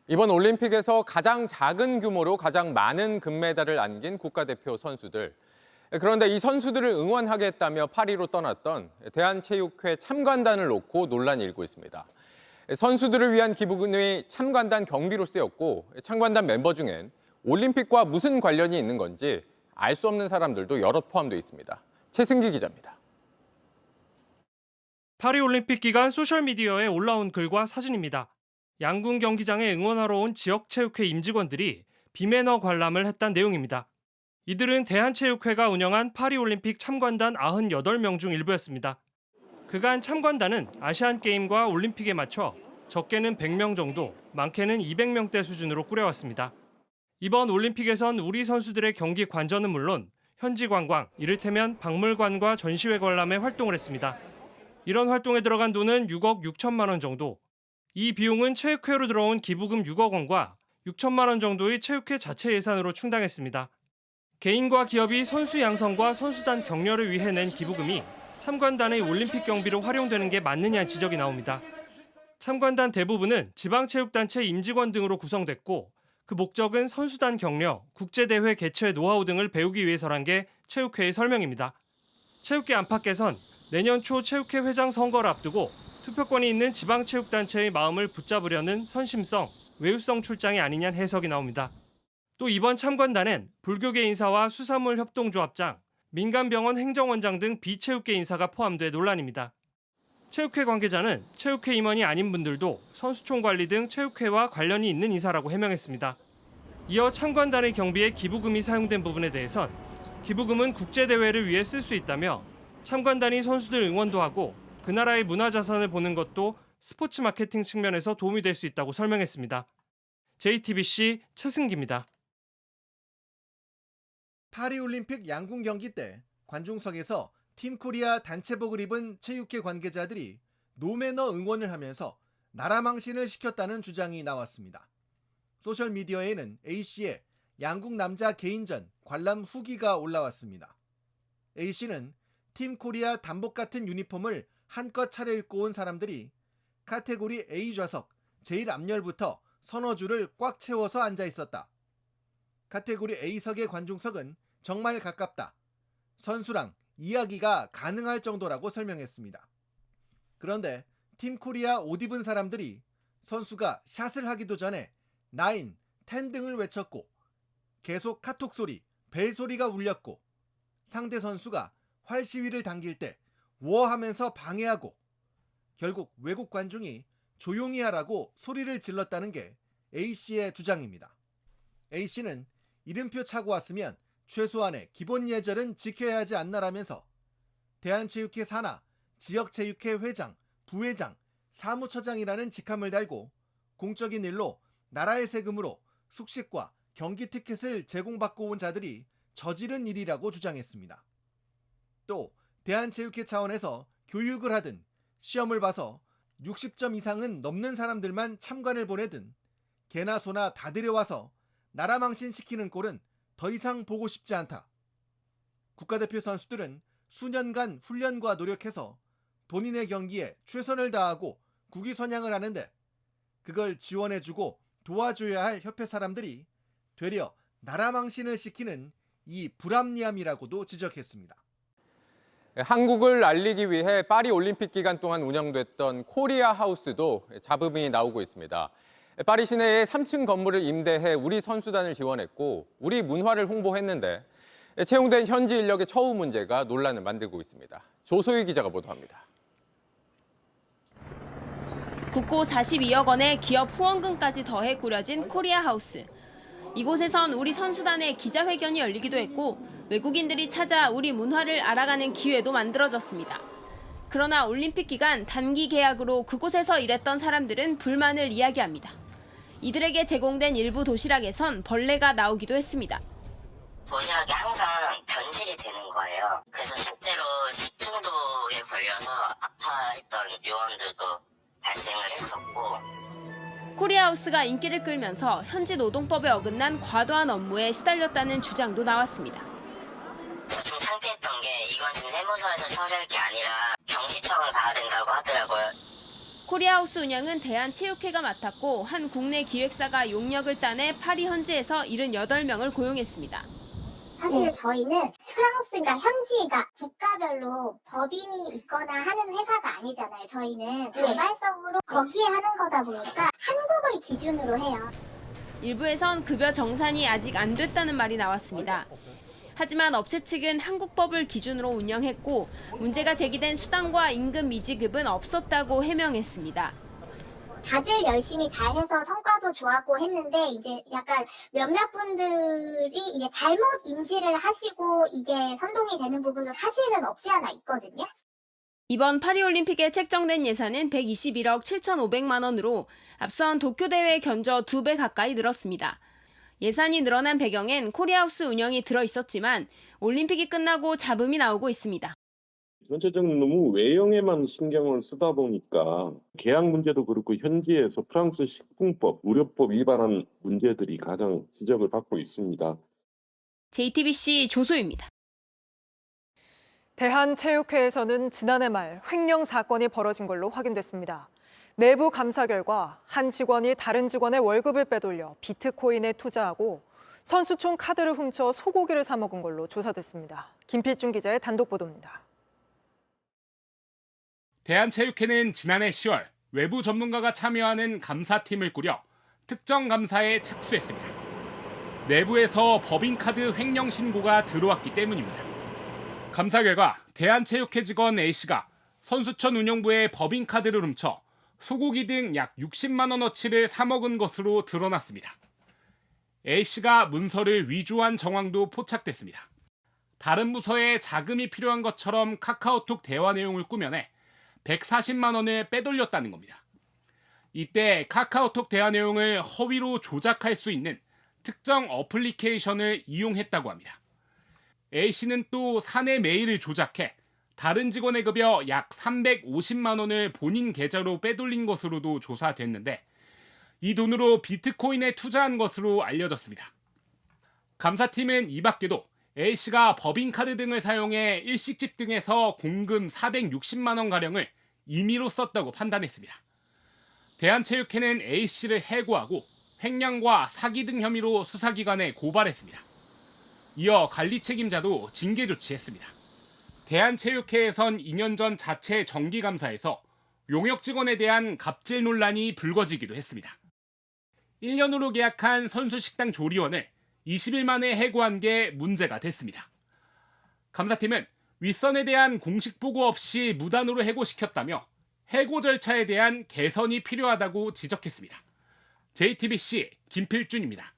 이번 올림픽에서 가장 작은 규모로 가장 많은 금메달을 안긴 국가대표 선수들. 그런데 이 선수들을 응원하겠다며 파리로 떠났던 대한체육회 참관단을 놓고 논란이 일고 있습니다. 선수들을 위한 기부금이 참관단 경비로 쓰였고 참관단 멤버 중엔 올림픽과 무슨 관련이 있는 건지 알 수 없는 사람들도 여럿 포함되어 있습니다. 최승기 기자입니다. 파리올림픽 기간 소셜미디어에 올라온 글과 사진입니다. 양궁 경기장에 응원하러 온 지역체육회 임직원들이 비매너 관람을 했다는 내용입니다. 이들은 대한체육회가 운영한 파리올림픽 참관단 98명 중 일부였습니다. 그간 참관단은 아시안게임과 올림픽에 맞춰 적게는 100명 정도, 많게는 200명대 수준으로 꾸려왔습니다. 이번 올림픽에선 우리 선수들의 경기 관전은 물론 현지 관광, 이를테면 박물관과 전시회 관람에 활동을 했습니다. 이런 활동에 들어간 돈은 6억 6천만 원 정도. 이 비용은 체육회로 들어온 기부금 6억 원과 6천만 원 정도의 체육회 자체 예산으로 충당했습니다. 개인과 기업이 선수 양성과 선수단 격려를 위해 낸 기부금이 참관단의 올림픽 경비로 활용되는 게 맞느냐는 지적이 나옵니다. 참관단 대부분은 지방체육단체 임직원 등으로 구성됐고 그 목적은 선수단 격려, 국제대회 개최 노하우 등을 배우기 위해서란 게 체육회의 설명입니다. 체육계 안팎에선 내년 초 체육회 회장 선거를 앞두고 투표권이 있는 지방체육단체의 마음을 붙잡으려는 선심성, 외유성 출장이 아니냐는 해석이 나옵니다. 또 이번 참관단엔 불교계 인사와 수산물 협동조합장, 민간병원 행정원장 등 비체육계 인사가 포함돼 논란입니다. 체육회 관계자는 체육회 임원이 아닌 분들도 선수총 관리 등 체육회와 관련이 있는 인사라고 해명했습니다. 이어 참관단의 경비에 기부금이 사용된 부분에 대해선 기부금은 국제대회를 위해 쓸 수 있다며 참관단이 선수들 응원도 하고 그 나라의 문화자산을 보는 것도 스포츠 마케팅 측면에서 도움이 될 수 있다고 설명했습니다. JTBC 최승기입니다. 파리올림픽 양궁 경기 때 관중석에서 팀코리아 단체복을 입은 체육회 관계자들이 노매너 응원을 하면서 나라 망신을 시켰다는 주장이 나왔습니다. 소셜미디어에는 A씨의 양궁 남자 개인전 관람 후기가 올라왔습니다. A씨는 팀코리아 단복 같은 유니폼을 한껏 차려입고 온 사람들이 카테고리 A 좌석 제일 앞열부터 서너 줄을 꽉 채워서 앉아 있었다. 카테고리 A석의 관중석은 정말 가깝다. 선수랑 이야기가 가능할 정도라고 설명했습니다. 그런데 팀코리아 옷 입은 사람들이 선수가 샷을 하기도 전에 9, 10 등을 외쳤고 계속 카톡 소리, 벨 소리가 울렸고 상대 선수가 활 시위를 당길 때 워 하면서 방해하고 결국 외국 관중이 조용히 하라고 소리를 질렀다는 게 A씨의 주장입니다. A씨는 이름표 차고 왔으면 최소한의 기본 예절은 지켜야 하지 않나라면서 대한체육회 산하, 지역체육회 회장, 부회장, 사무처장이라는 직함을 달고 공적인 일로 나라의 세금으로 숙식과 경기 티켓을 제공받고 온 자들이 저지른 일이라고 주장했습니다. 또 대한체육회 차원에서 교육을 하든 시험을 봐서 60점 이상은 넘는 사람들만 참관을 보내든 개나 소나 다 데려와서 나라 망신시키는 꼴은 더 이상 보고 싶지 않다. 국가대표 선수들은 수년간 훈련과 노력해서 본인의 경기에 최선을 다하고 국위선양을 하는데 그걸 지원해주고 도와줘야 할 협회 사람들이 되려 나라 망신을 시키는 이 불합리함이라고도 지적했습니다. 한국을 알리기 위해 파리 올림픽 기간 동안 운영됐던 코리아 하우스도 잡음이 나오고 있습니다. 파리 시내에 3층 건물을 임대해 우리 선수단을 지원했고 우리 문화를 홍보했는데 채용된 현지 인력의 처우 문제가 논란을 만들고 있습니다. 조소희 기자가 보도합니다. 국고 42억 원의 기업 후원금까지 더해 꾸려진 코리아 하우스. 이곳에선 우리 선수단의 기자회견이 열리기도 했고 외국인들이 찾아 우리 문화를 알아가는 기회도 만들어졌습니다. 그러나 올림픽 기간 단기 계약으로 그곳에서 일했던 사람들은 불만을 이야기합니다. 이들에게 제공된 일부 도시락에선 벌레가 나오기도 했습니다. 도시락이 항상 변질이 되는 거예요. 그래서 실제로 식중독에 걸려서 아파했던 요원들도 발생을 했었고 코리아하우스가 인기를 끌면서 현지 노동법에 어긋난 과도한 업무에 시달렸다는 주장도 나왔습니다. 그래서 좀 창피했던 게 이건 지금 세무서에서 처리할 게 아니라 경시청을 가야 된다고 하더라고요. 코리아하우스 운영은 대한체육회가 맡았고 한 국내 기획사가 용역을 따내 파리 현지에서 78명을 고용했습니다. 사실 저희는 프랑스, 그러니까 현지가 국가별로 법인이 있거나 하는 회사가 아니잖아요. 저희는 개발성으로 거기에 하는 거다 보니까 한국을 기준으로 해요. 일부에선 급여 정산이 아직 안 됐다는 말이 나왔습니다. 하지만 업체 측은 한국법을 기준으로 운영했고 문제가 제기된 수당과 임금 미지급은 없었다고 해명했습니다. 다들 열심히 잘해서 성과도 좋았고 했는데 이제 약간 몇몇 분들이 이제 잘못 인지를 하시고 이게 선동이 되는 부분도 사실은 없지 않아 있거든요. 이번 파리올림픽에 책정된 예산은 121억 7,500만 원으로 앞선 도쿄대회 견저 2배 가까이 늘었습니다. 예산이 늘어난 배경엔 코리아하우스 운영이 들어있었지만 올림픽이 끝나고 잡음이 나오고 있습니다. 전체적으로 너무 외형에만 신경을 쓰다 보니까 계약 문제도 그렇고 현지에서 프랑스 식품법, 의료법 위반한 문제들이 가장 지적을 받고 있습니다. JTBC 조소입니다. 대한체육회에서는 지난해 말 횡령 사건이 벌어진 걸로 확인됐습니다. 내부 감사 결과 한 직원이 다른 직원의 월급을 빼돌려 비트코인에 투자하고 선수촌 카드를 훔쳐 소고기를 사 먹은 걸로 조사됐습니다. 김필중 기자의 단독 보도입니다. 대한체육회는 지난해 10월 외부 전문가가 참여하는 감사팀을 꾸려 특정 감사에 착수했습니다. 내부에서 법인카드 횡령 신고가 들어왔기 때문입니다. 감사 결과 대한체육회 직원 A씨가 선수촌 운영부의 법인카드를 훔쳐 소고기 등 약 60만 원어치를 사 먹은 것으로 드러났습니다. A씨가 문서를 위조한 정황도 포착됐습니다. 다른 부서에 자금이 필요한 것처럼 카카오톡 대화 내용을 꾸며내 140만 원을 빼돌렸다는 겁니다. 이때 카카오톡 대화 내용을 허위로 조작할 수 있는 특정 어플리케이션을 이용했다고 합니다. A씨는 또 사내 메일을 조작해 다른 직원의 급여 약 350만 원을 본인 계좌로 빼돌린 것으로도 조사됐는데 이 돈으로 비트코인에 투자한 것으로 알려졌습니다. 감사팀은 이 밖에도 A씨가 법인카드 등을 사용해 일식집 등에서 공금 460만 원가량을 임의로 썼다고 판단했습니다. 대한체육회는 A씨를 해고하고 횡령과 사기 등 혐의로 수사기관에 고발했습니다. 이어 관리 책임자도 징계 조치했습니다. 대한체육회에선 2년 전 자체 정기감사에서 용역 직원에 대한 갑질 논란이 불거지기도 했습니다. 1년으로 계약한 선수식당 조리원을 20일 만에 해고한 게 문제가 됐습니다. 감사팀은 윗선에 대한 공식 보고 없이 무단으로 해고시켰다며 해고 절차에 대한 개선이 필요하다고 지적했습니다. JTBC 김필준입니다.